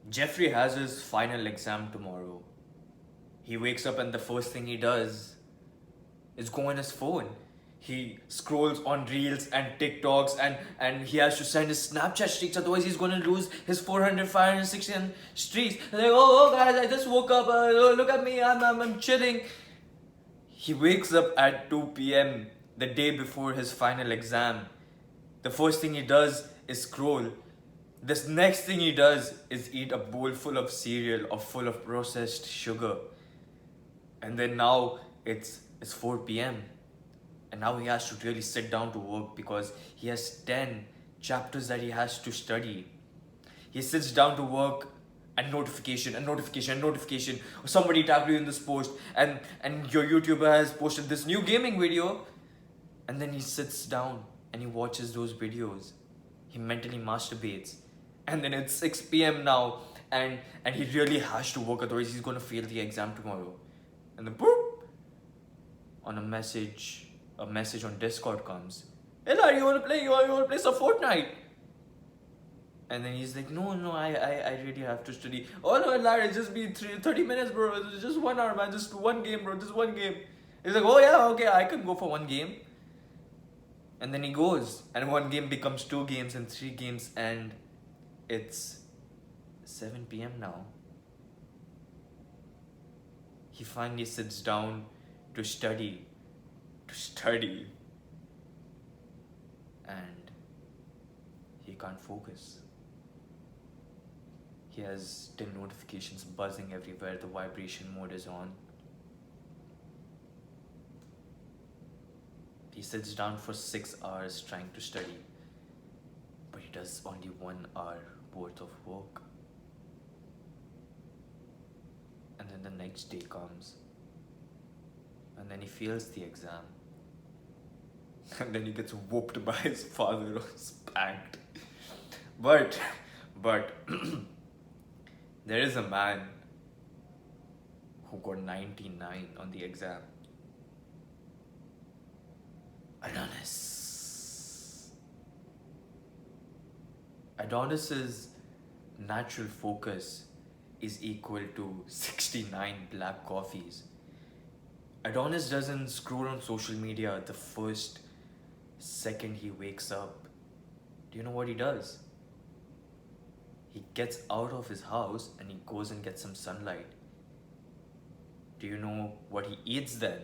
Jeffrey has his final exam tomorrow. He wakes up and the first thing he does is go on his phone. He scrolls on reels and TikToks and he has to send his Snapchat streaks, otherwise he's gonna lose his 400, 560 streaks. Like, oh guys, I just woke up, look at me, I'm chilling. He wakes up at 2 p.m. the day before his final exam. The first thing he does is scroll. This next thing he does is eat a bowl full of cereal or full of processed sugar. And then now it's 4 p.m. And now he has to really sit down to work because he has 10 chapters that he has to study. He sits down to work and notification. Somebody tagged you in this post and your YouTuber has posted this new gaming video. And then he sits down and he watches those videos. He mentally masturbates. And then it's 6 p.m. now and he really has to work, otherwise he's gonna fail the exam tomorrow. And then boop, on a message on Discord comes. Hey lad, you wanna play some Fortnite? And then he's like, no, I really have to study. Oh no, lad, it's just been 30 minutes, bro. It's just 1 hour, man. Just one game, bro. Just one game. He's like, oh yeah, okay, I can go for one game. And then he goes, and one game becomes 2 games and 3 games, and it's 7 p.m. now. He finally sits down to study, and he can't focus. He has 10 notifications buzzing everywhere, the vibration mode is on. He sits down for 6 hours trying to study, but he does only 1 hour worth of work. And then the next day comes, and then he fails the exam. And then he gets whooped by his father or spanked. But there is a man who got 99 on the exam. Adonis. Adonis's natural focus is equal to 69 black coffees. Adonis doesn't scroll on social media the first second he wakes up. Do you know what he does? He gets out of his house and he goes and gets some sunlight. Do you know what he eats then?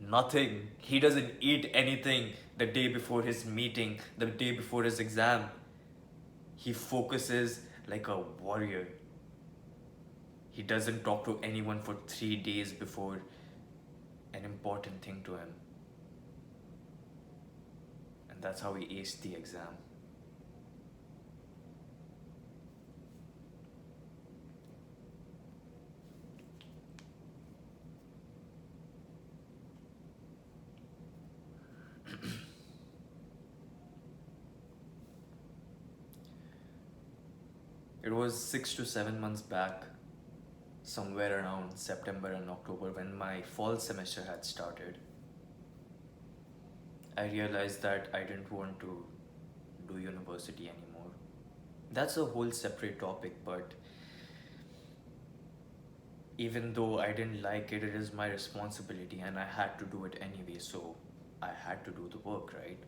Nothing. He doesn't eat anything the day before his meeting, the day before his exam. He focuses like a warrior. He doesn't talk to anyone for 3 days before an important thing to him. And that's how he aced the exam. It was 6 to 7 months back, somewhere around September and October, when my fall semester had started. I realized that I didn't want to do university anymore. That's a whole separate topic, but even though I didn't like it, it is my responsibility and I had to do it anyway, so I had to do the work, right?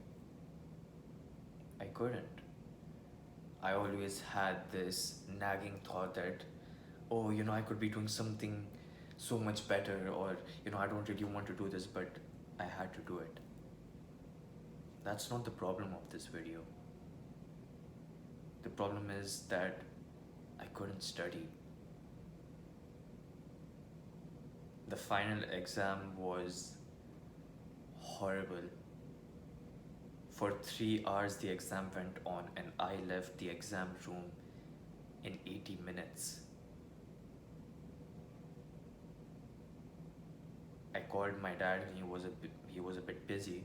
I couldn't. I always had this nagging thought that, oh, I could be doing something so much better, or, I don't really want to do this, but I had to do it. That's not the problem of this video. The problem is that I couldn't study. The final exam was horrible. For 3 hours the exam went on and I left the exam room in 80 minutes. I called my dad and he was a bit busy.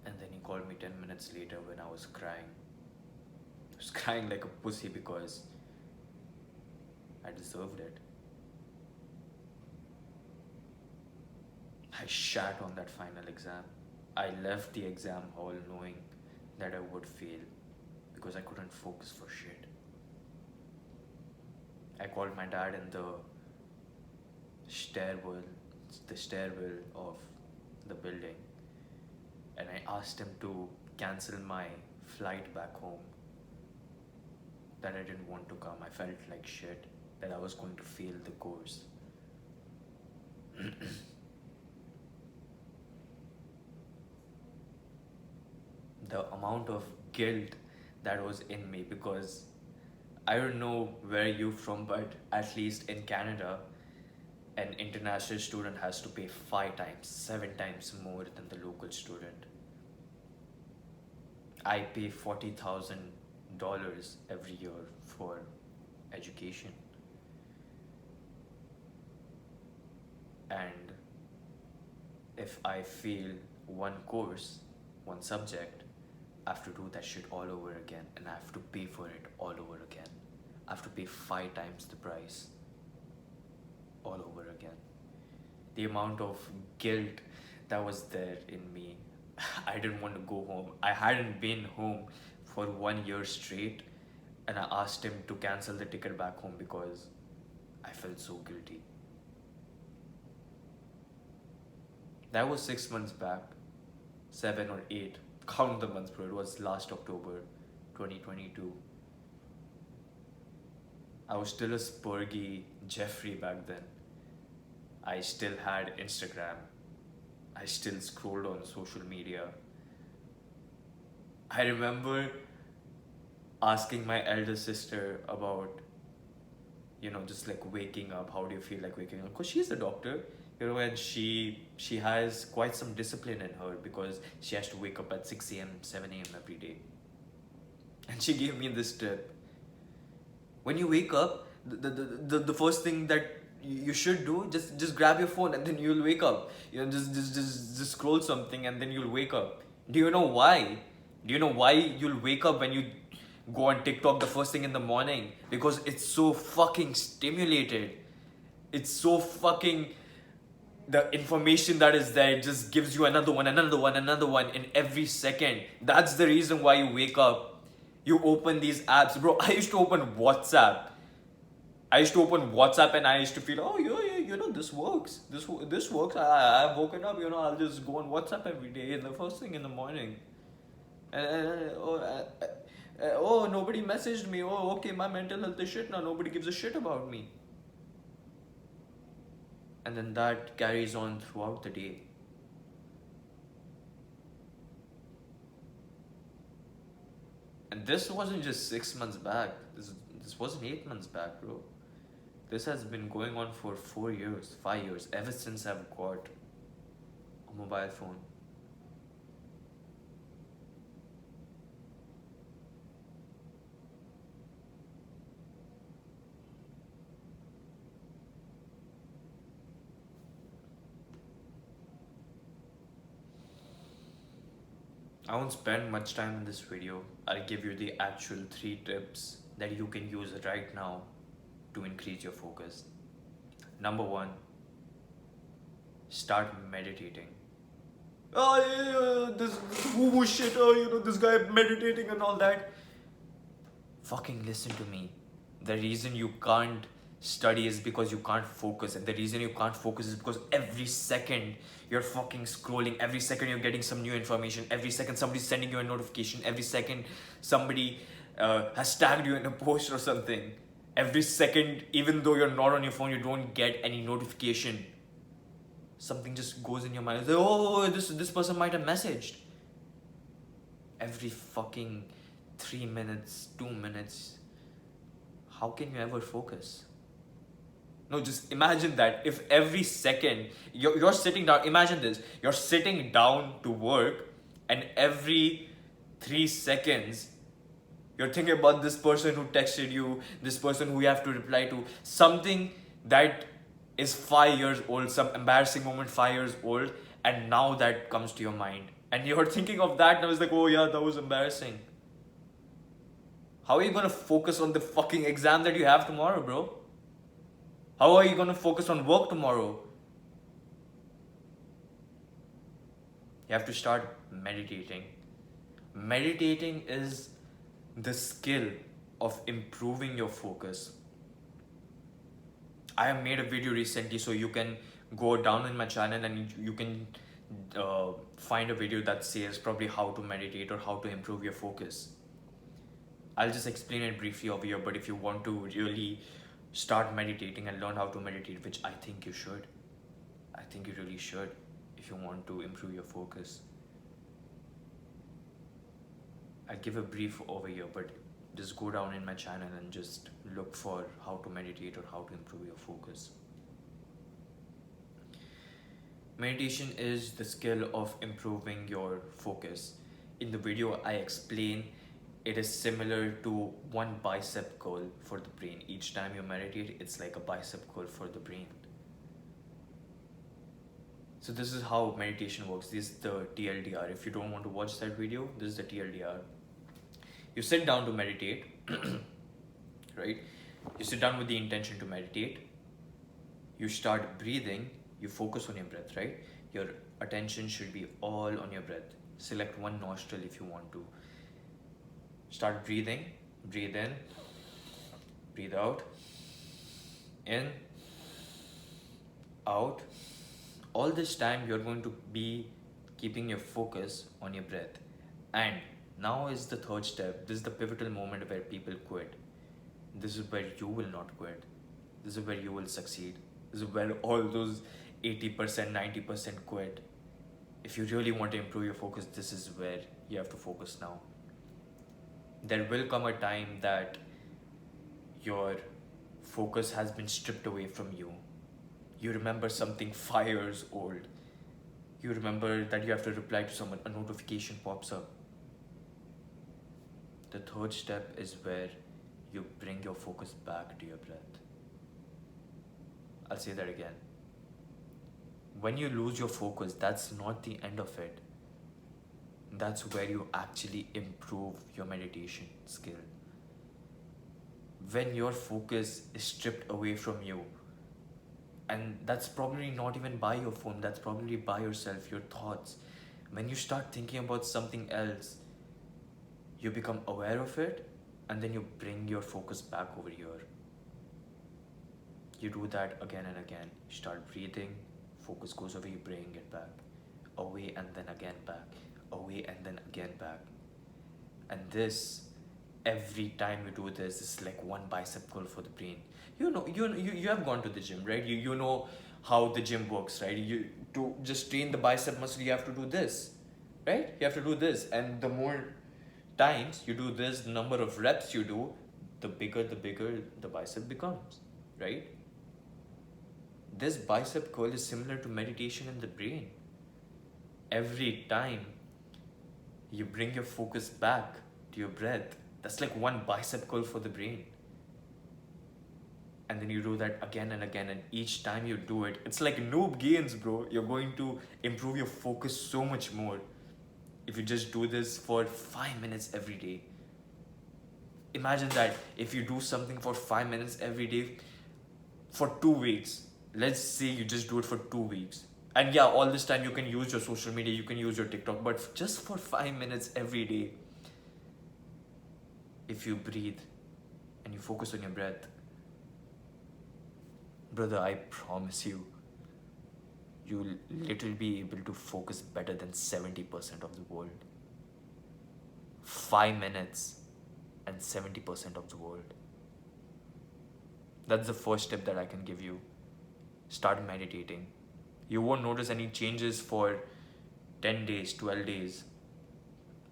And then he called me 10 minutes later when I was crying. I was crying like a pussy because I deserved it. I shat on that final exam. I left the exam hall knowing that I would fail. because I couldn't focus for shit. I called my dad in stairwell, the stairwell of the building, and I asked him to cancel my flight back home. That I didn't want to come. I felt like shit. That I was going to fail the course. The amount of guilt that was in me, because I don't know where you're from, but at least in Canada, an international student has to pay 5 times, 7 times more than the local student. I pay $40,000 every year for education. And if I fail one course, one subject, I have to do that shit all over again, and I have to pay for it all over again. I have to pay 5 times the price all over again. The amount of guilt that was there in me, I didn't want to go home. I hadn't been home for 1 year straight, and I asked him to cancel the ticket back home because I felt so guilty. That was 6 months back, 7 or 8. Count the months, bro. It was last October 2022. I was still a spurgy Jeffrey back then. I still had Instagram. I still scrolled on social media. I remember asking my elder sister about, just like waking up. How do you feel like waking up? Because she's a doctor, and she has quite some discipline in her because she has to wake up at 6 a.m., 7 a.m. every day. And she gave me this tip. When you wake up, the first thing that you should do, just grab your phone and then you'll wake up. Just scroll something and then you'll wake up. Do you know why? Do you know why you'll wake up when you go on TikTok the first thing in the morning? Because it's so fucking stimulated. It's so fucking... The information that is there just gives you another one in every second. That's the reason why you wake up. You open these apps. Bro, I used to open WhatsApp. And I used to feel, oh, yeah, this works. This works. I've woken up, I'll just go on WhatsApp every day the first thing in the morning. Oh, nobody messaged me. Oh, okay, my mental health is shit now. Nobody gives a shit about me. And then that carries on throughout the day. And this wasn't just 6 months back. This wasn't 8 months back, bro. This has been going on for 4 years, 5 years, ever since I've got a mobile phone. I won't spend much time in this video. I'll give you the actual 3 tips that you can use right now to increase your focus. Number 1, start meditating. Oh, yeah, this woo-woo shit, this guy meditating and all that. Fucking listen to me. The reason you can't study is because you can't focus, and the reason you can't focus is because every second you're fucking scrolling, every second you're getting some new information, every second somebody's sending you a notification, every second somebody has tagged you in a post or something. Every second, even though you're not on your phone, you don't get any notification. Something just goes in your mind. Like, oh, this person might have messaged. Every fucking 3 minutes, 2 minutes. How can you ever focus? No, just imagine that if every second you're sitting down, imagine this, you're sitting down to work and every 3 seconds you're thinking about this person who texted you, this person who you have to reply to, something that is 5 years old, some embarrassing moment 5 years old, and now that comes to your mind. And you're thinking of that and I was like, oh yeah, that was embarrassing. How are you gonna focus on the fucking exam that you have tomorrow, bro? How are you gonna focus on work tomorrow? You have to start meditating. Meditating is the skill of improving your focus. I have made a video recently, so you can go down in my channel and you can find a video that says probably how to meditate or how to improve your focus. I'll just explain it briefly over here, but if you want to really start meditating and learn how to meditate, which I think you should, I think you really should, if you want to improve your focus. I'll give a brief over here, but just go down in my channel and just look for how to meditate or how to improve your focus. Meditation is the skill of improving your focus. In the video, I explain it is similar to one bicep curl for the brain. Each time you meditate, it's like a bicep curl for the brain. So this is how meditation works. This is the TLDR. If you don't want to watch that video, this is the TLDR. You sit down to meditate, right? You sit down with the intention to meditate. You start breathing. You focus on your breath, right? Your attention should be all on your breath. Select one nostril if you want to. Start breathing. Breathe in. Breathe out. In. Out. All this time you're going to be keeping your focus on your breath. And now is the third step. This is the pivotal moment where people quit. This is where you will not quit. This is where you will succeed. This is where all those 80%, 90% quit. If you really want to improve your focus, this is where you have to focus now. There will come a time that your focus has been stripped away from you. You remember something 5 years old. You remember that you have to reply to someone, a notification pops up. The third step is where you bring your focus back to your breath. I'll say that again. When you lose your focus, that's not the end of it. That's where you actually improve your meditation skill. When your focus is stripped away from you, and that's probably not even by your phone, that's probably by yourself, your thoughts. When you start thinking about something else, you become aware of it, and then you bring your focus back over here. You do that again and again. You start breathing, focus goes away, you bring it back. Away and then again back. Away and then again back. And this, every time you do this, is like one bicep curl for the brain. You have gone to the gym, right? You know how the gym works, right? You to just train the bicep muscle, you have to do this, right? You have to do this, and the more times you do this, the number of reps you do, the bigger the bicep becomes, right? This bicep curl is similar to meditation in the brain. Every time you bring your focus back to your breath, that's like one bicep curl for the brain. And then you do that again and again, and each time you do it, it's like noob gains, bro. You're going to improve your focus so much more if you just do this for 5 minutes every day. Imagine that if you do something for 5 minutes every day for 2 weeks. Let's say you just do it for 2 weeks. And yeah, all this time you can use your social media, you can use your TikTok, but just for 5 minutes every day, if you breathe and you focus on your breath, brother, I promise you, you'll literally be able to focus better than 70% of the world. 5 minutes and 70% of the world. That's the first tip that I can give you. Start meditating. You won't notice any changes for 10 days, 12 days.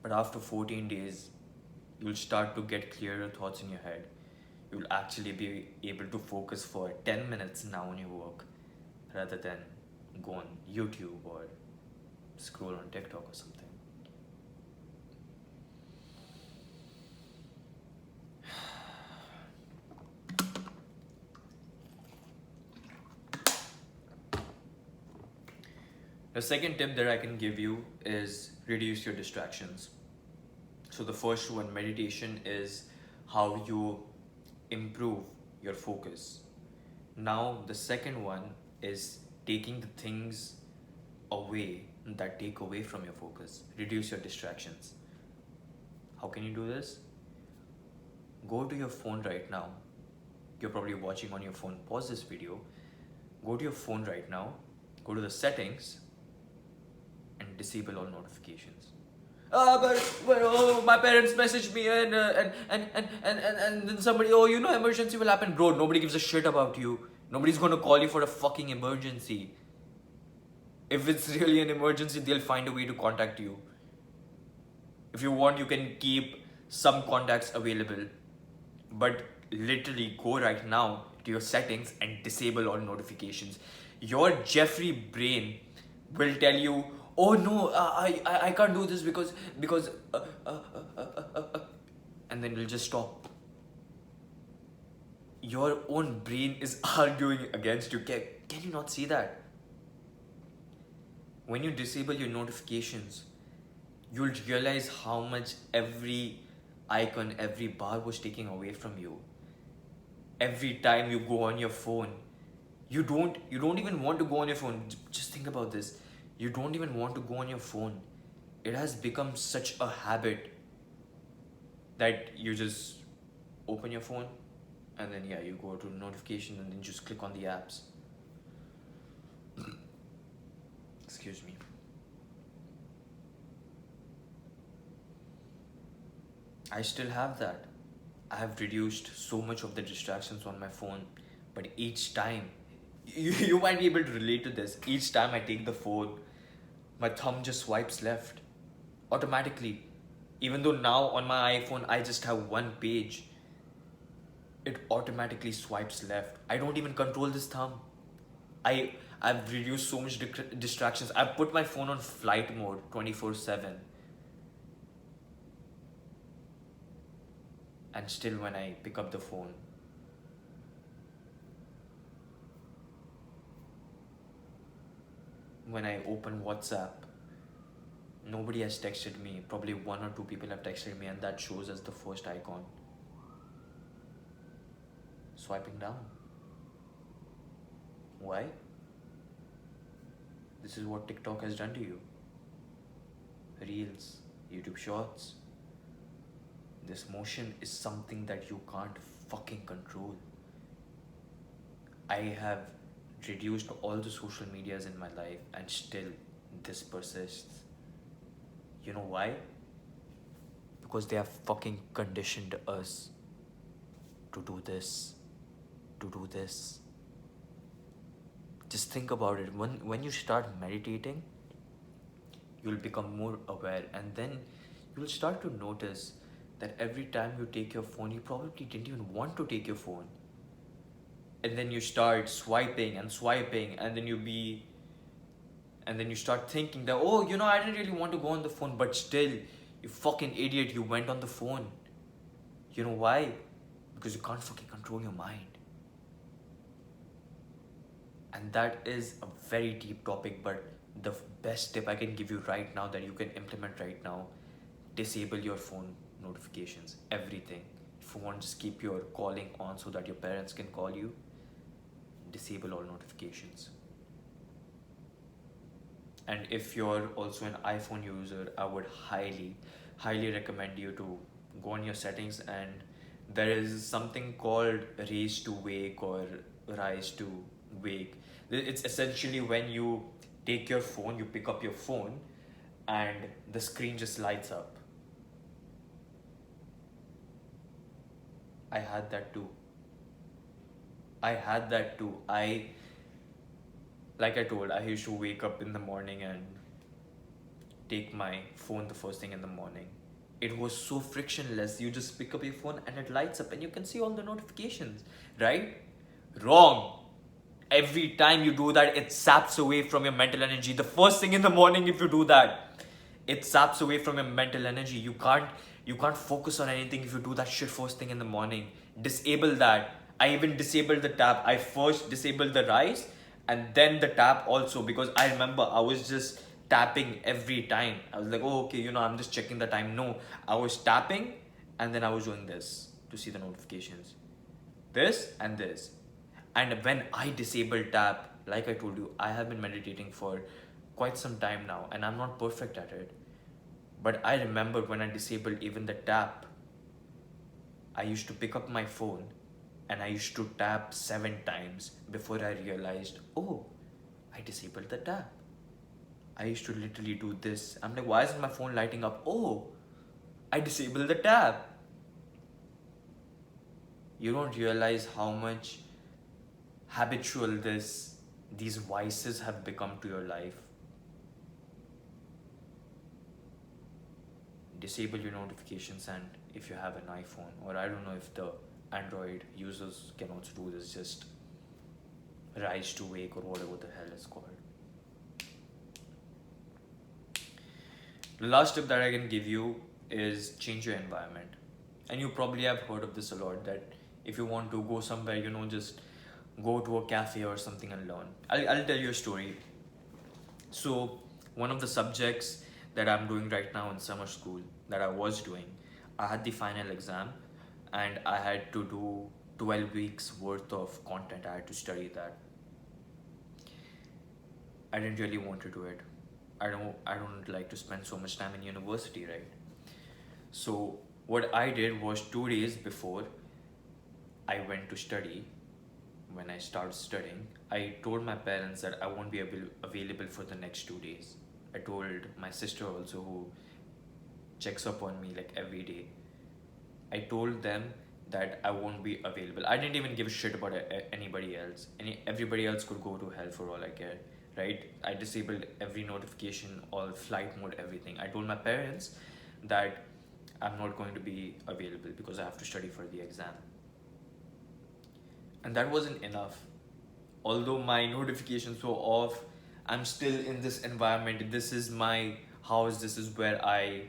But after 14 days, you'll start to get clearer thoughts in your head. You'll actually be able to focus for 10 minutes now on your work rather than go on YouTube or scroll on TikTok or something. The second tip that I can give you is reduce your distractions. So the first one, meditation, is how you improve your focus. Now the second one is taking the things away that take away from your focus. Reduce your distractions. How can you do this? Go to your phone right now. You're probably watching on your phone. Pause this video. Go to your phone right now. Go to the settings and disable all notifications. But oh, my parents messaged me and then somebody, oh, emergency will happen. Bro, nobody gives a shit about you. Nobody's gonna call you for a fucking emergency. If it's really an emergency, they'll find a way to contact you. If you want, you can keep some contacts available. But literally go right now to your settings and disable all notifications. Your Jeffrey brain will tell you, oh no, I can't do this because and then you'll just stop. Your own brain is arguing against you. Can you not see that? When you disable your notifications, you'll realize how much every icon, every bar was taking away from you. Every time you go on your phone, you don't even want to go on your phone. Just think about this. You don't even want to go on your phone. It has become such a habit that you just open your phone and then you go to notification and then just click on the apps. Excuse me. I still have that. I have reduced so much of the distractions on my phone, but each time, you might be able to relate to this. Each time I take the phone, my thumb just swipes left automatically. Even though now on my iPhone I just have one page, it automatically swipes left. I don't even control this thumb. I've reduced so much distractions. I've put my phone on flight mode 24/7. And still when I pick up the phone, when I open WhatsApp, nobody has texted me. Probably one or two people have texted me and that shows as the first icon. Swiping down. Why? This is what TikTok has done to you. Reels, YouTube Shorts. This motion is something that you can't fucking control. I have reduced all the social medias in my life and still this persists. You know why? Because they have fucking conditioned us to do this, to do this. Just think about it. When you start meditating, you'll become more aware and then you'll start to notice that every time you take your phone, you probably didn't even want to take your phone. And then you start swiping and swiping and then you start thinking that, oh, I didn't really want to go on the phone, but still, you fucking idiot, you went on the phone. You know why? Because you can't fucking control your mind. And that is a very deep topic, but the best tip I can give you right now that you can implement right now, disable your phone notifications, everything. If you want to just keep your calling on so that your parents can call you, disable all notifications. And if you're also an iPhone user, I would highly recommend you to go on your settings, and there is something called raise to wake or rise to wake. It's essentially when you take your phone, you pick up your phone and the screen just lights up. I had that too. Like I told, I used to wake up in the morning and take my phone the first thing in the morning. It was so frictionless. You just pick up your phone and it lights up and you can see all the notifications, right? Wrong. Every time you do that, it saps away from your mental energy. The first thing in the morning, if you do that, it saps away from your mental energy. You can't focus on anything if you do that shit first thing in the morning. Disable that. I even disabled the tab. I first disabled the rise and then the tap also, because I remember I was just tapping every time. I was like, oh, okay, I'm just checking the time. No, I was tapping and then I was doing this to see the notifications. This and this. And when I disabled tap, like I told you, I have been meditating for quite some time now and I'm not perfect at it. But I remember when I disabled even the tap, I used to pick up my phone and I used to tap 7 times before I realized, oh, I disabled the tap. I used to literally do this. I'm like, why isn't my phone lighting up? Oh, I disabled the tap. You don't realize how much habitual these vices have become to your life. Disable your notifications, and if you have an iPhone, or I don't know if the Android users can also do this, just rise to wake or whatever the hell it's called. The last tip that I can give you is change your environment. And you probably have heard of this a lot, that if you want to go somewhere, just go to a cafe or something and learn. I'll tell you a story. So, one of the subjects that I'm doing right now in summer school, that I was doing, I had the final exam and I had to do 12 weeks worth of content. I had to study that. I didn't really want to do it. I don't like to spend so much time in university, right? So what I did was 2 days before I went to study, when I started studying, I told my parents that I won't be available for the next 2 days. I told my sister also, who checks up on me like every day. I told them that I won't be available. I didn't even give a shit about anybody else. Everybody else could go to hell for all I care, right? I disabled every notification, all flight mode, everything. I told my parents that I'm not going to be available because I have to study for the exam. And that wasn't enough. Although my notifications were off, I'm still in this environment. This is my house. This is where I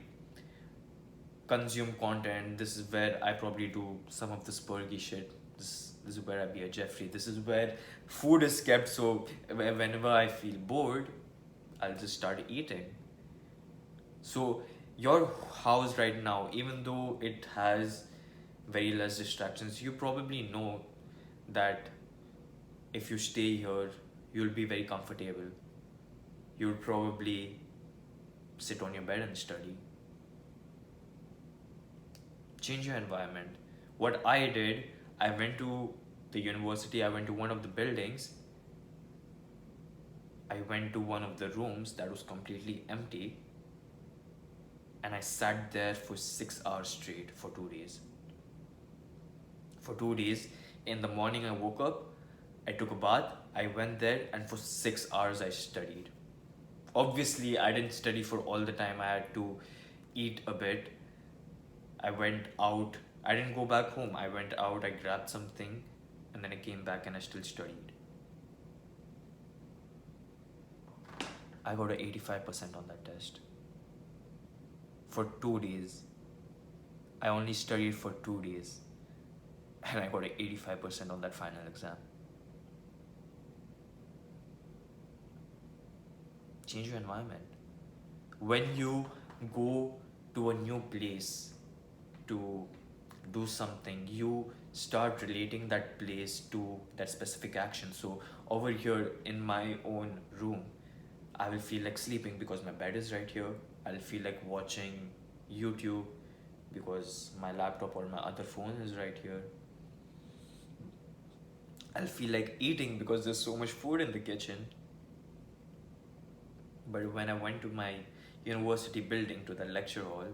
consume content. This is where I probably do some of the spurgy shit. This is where I be a Jeffrey. This is where food is kept. So whenever I feel bored, I'll just start eating. So your house right now, even though it has very less distractions, you probably know that if you stay here, you'll be very comfortable. You'll probably sit on your bed and study. Change your environment. What I did, I went to the university, I went to one of the buildings, I went to one of the rooms that was completely empty, and I sat there for 6 hours straight for 2 days. For 2 days, in the morning I woke up, I took a bath, I went there, and for 6 hours I studied. Obviously, I didn't study for all the time, I had to eat a bit. I went out, I didn't go back home, I went out, I grabbed something, and then I came back and I still studied. I got an 85% on that test. For 2 days. I only studied for 2 days. And I got an 85% on that final exam. Change your environment. When you go to a new place to do something, you start relating that place to that specific action. So over here in my own room, I will feel like sleeping because my bed is right here. I'll feel like watching YouTube because my laptop or my other phone is right here. I'll feel like eating because there's so much food in the kitchen. But when I went to my university building, to the lecture hall,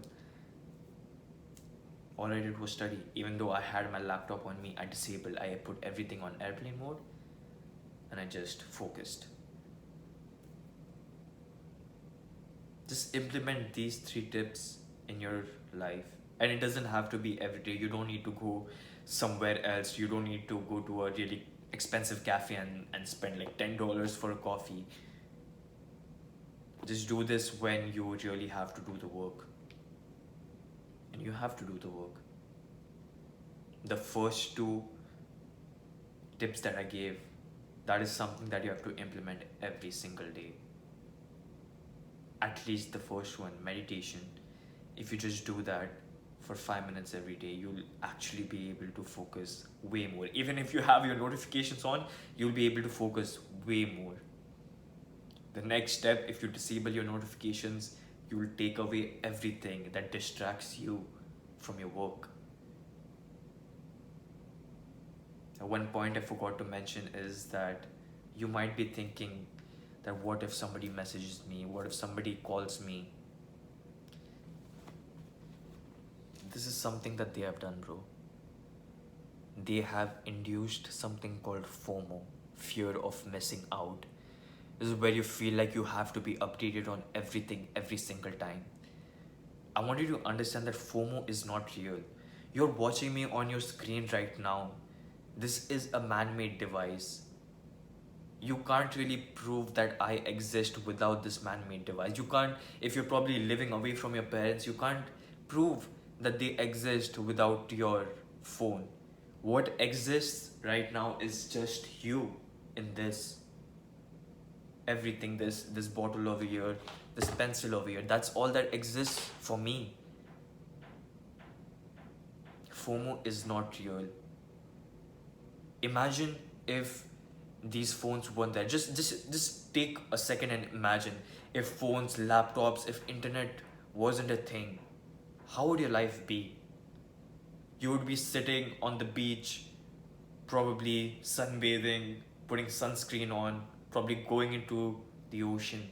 all I did was study. Even though I had my laptop on me, I put everything on airplane mode, and I just focused. Just implement these 3 tips in your life. And it doesn't have to be every day. You don't need to go somewhere else. You don't need to go to a really expensive cafe and spend like $10 for a coffee. Just do this when you really have to do the work. And you have to do the work. The first 2 tips that I gave, that is something that you have to implement every single day. At least the first one, meditation. If you just do that for 5 minutes every day, you'll actually be able to focus way more. Even if you have your notifications on, you'll be able to focus way more. The next step, if you disable your notifications, you will take away everything that distracts you from your work. One point I forgot to mention is that you might be thinking that what if somebody messages me? What if somebody calls me? This is something that they have done, bro. They have induced something called FOMO, fear of missing out. This is where you feel like you have to be updated on everything every single time. I want you to understand that FOMO is not real. You're watching me on your screen right now. This is a man-made device. You can't really prove that I exist without this man-made device. You can't, if you're probably living away from your parents, you can't prove that they exist without your phone. What exists right now is just you in this. Everything, this bottle over here, this pencil over here, that's all that exists for me. FOMO is not real. Imagine if these phones weren't there. Just take a second and imagine if phones, laptops, if internet wasn't a thing. How would your life be? You would be sitting on the beach, probably sunbathing, putting sunscreen on, probably going into the ocean.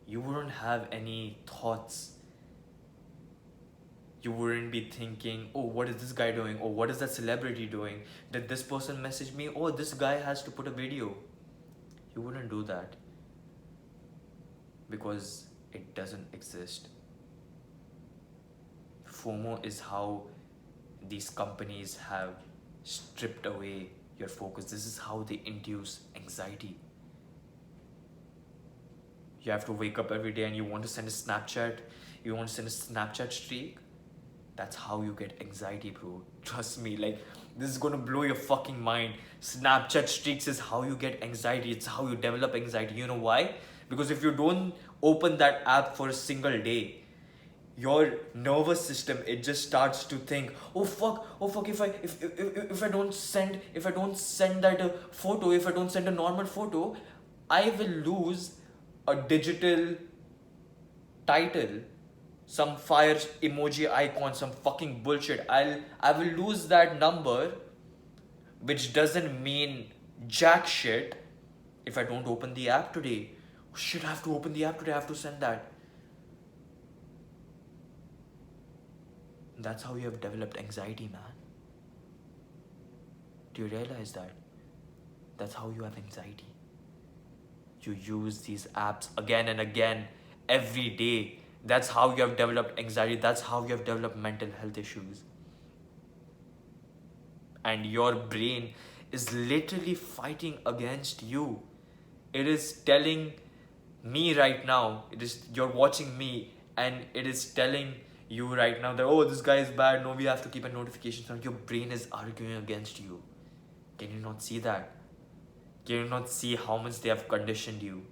You wouldn't have any thoughts. You wouldn't be thinking, oh, what is this guy doing? Or what is that celebrity doing? Did this person message me? Oh, this guy has to put a video. You wouldn't do that because it doesn't exist. FOMO is how these companies have stripped away your focus. This is how they induce anxiety. You have to wake up every day and you want to send a Snapchat. You want to send a Snapchat streak. That's how you get anxiety, bro. Trust me, like, this is gonna blow your fucking mind. Snapchat streaks is how you get anxiety. It's how you develop anxiety. You know why? Because if you don't open that app for a single day, your nervous system, it just starts to think, oh fuck, if I don't send that photo, if I don't send a normal photo, I will lose a digital title, some fire emoji icon, some fucking bullshit. I will lose that number, which doesn't mean jack shit, if I don't open the app today. Oh, shit, I have to open the app today, I have to send that. That's how you have developed anxiety, man. Do you realize that? That's how you have anxiety. You use these apps again and again every day. That's how you have developed anxiety. That's how you have developed mental health issues. And your brain is literally fighting against you. It is telling me right now, you're watching me, and it is telling you right now that, oh, this guy is bad, no, we have to keep a notification on. Your brain is arguing against you. Can you not see that? Can you not see how much they have conditioned you?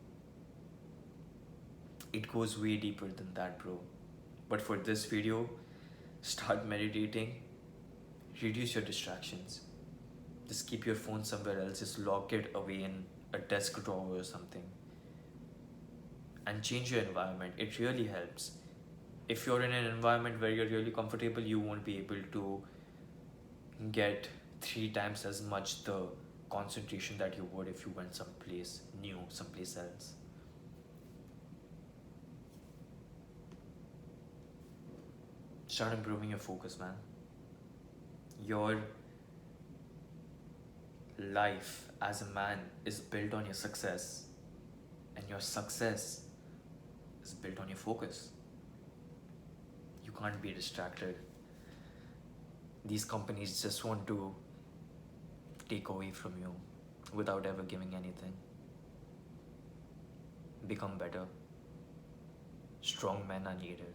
It goes way deeper than that, bro. But for this video, start meditating, reduce your distractions. Just keep your phone somewhere else, just lock it away in a desk drawer or something. And change your environment. It really helps. If you're in an environment where you're really comfortable, you won't be able to get 3 times as much the concentration that you would if you went someplace new, someplace else. Start improving your focus, man. Your life as a man is built on your success, and your success is built on your focus. You can't be distracted. These companies just want to take away from you without ever giving anything. Become better. Strong men are needed.